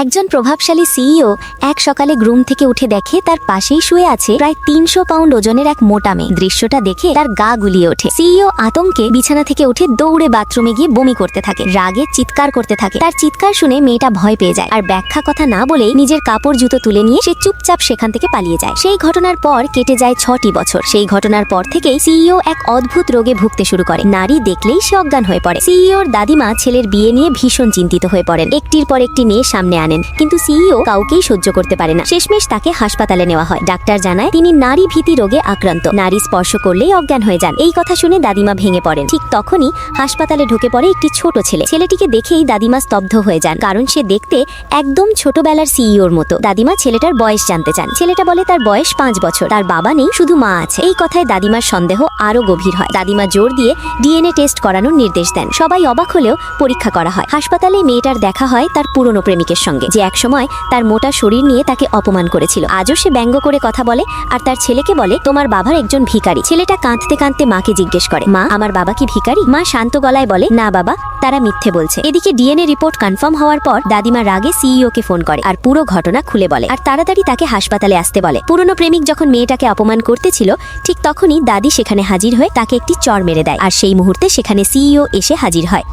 একজন প্রভাবশালী সিইও এক সকালে ঘুম থেকে উঠে দেখে তার পাশেই শুয়ে আছে প্রায় ৩০০ পাউন্ড ওজনের এক মোটা মেয়ে। দৃশ্যটা দেখে তার গা গুলিয়ে ওঠে। সিইও আতঙ্কে বিছানা থেকে উঠে দৌড়ে বাথরুমে গিয়ে বমি করতে থাকে, রাগে চিৎকার করতে থাকে। তার চিৎকার শুনে মেয়েটা ভয় পেয়ে যায় আর ব্যাখ্যা কথা না বলেই নিজের কাপড় জুতো তুলে নিয়ে সে চুপচাপ সেখান থেকে পালিয়ে যায়। সেই ঘটনার পর কেটে যায় ৬টি বছর। সেই ঘটনার পর থেকেই সিইও এক অদ্ভুত রোগে ভুগতে শুরু করে। নারী দেখলেই সে অজ্ঞান হয়ে পড়ে। সিইওর দাদিমা ছেলের বিয়ে নিয়ে ভীষণ চিন্তিত হয়ে পড়েন, একটির পর একটি মেয়ে সামনে আনেন, কিন্তু সিইও কাউকেই সহ্য করতে পারে না। শেষমেশ তাকে হাসপাতালে নেওয়া হয়। ডাক্তার জানায় তিনি নারী ভীতি রোগে আক্রান্ত, নারী স্পর্শ করলেই অজ্ঞান হয়ে যান। এই কথা শুনে দাদিমা ভেঙে পড়েন। ঠিক তখনই হাসপাতালে ঢুকে পড়ে একটি ছোট ছেলে। ছেলেটিকে দেখেই দাদিমা স্তব্ধ হয়ে যান, কারণ সে দেখতে একদম ছোটবেলার সিইওর মতো। দাদিমা ছেলেটার বয়স জানতে চান। ছেলেটা বলে তার বয়স ৫ বছর, তার বাবা নেই, শুধু মা আছে। এই কথায় দাদিমার সন্দেহ আরো গভীর হয়। দাদিমা জোর দিয়ে ডিএনএ টেস্ট করানোর নির্দেশ দেন। সবাই অবাক হলেও পরীক্ষা করা হয়। হাসপাতালে মেয়েটার দেখা হয় তার পুরনো প্রেমিকের সঙ্গে, যে একসময় তার মোটা শরীর নিয়ে তাকে অপমান করেছিল। আজও সে ব্যঙ্গ করে কথা বলে আর তার ছেলেকে বলে, তোমার বাবার একজন ভিখারি। ছেলেটা কাঁদতে কাঁদতে মাকে জিজ্ঞেস করে, মা, আমার বাবা কি ভিখারি? মা শান্ত গলায় বলে, না বাবা, তারা মিথ্যে বলছে। এদিকে ডিএনএ রিপোর্ট কনফার্ম হওয়ার পর দাদিমা রাগে সিইও কে ফোন করে আর পুরো ঘটনা খুলে বলে আর তাড়াতাড়ি তাকে হাসপাতালে আসতে বলে। পুরনো প্রেমিক যখন মেয়েটাকে অপমান করতেছিল, ঠিক তখনই দাদি সেখানে হাজির হয়ে তাকে একটি চড় মেরে দেয় আর সেই মুহূর্তে সেখানে সিইও এসে হাজির হয়।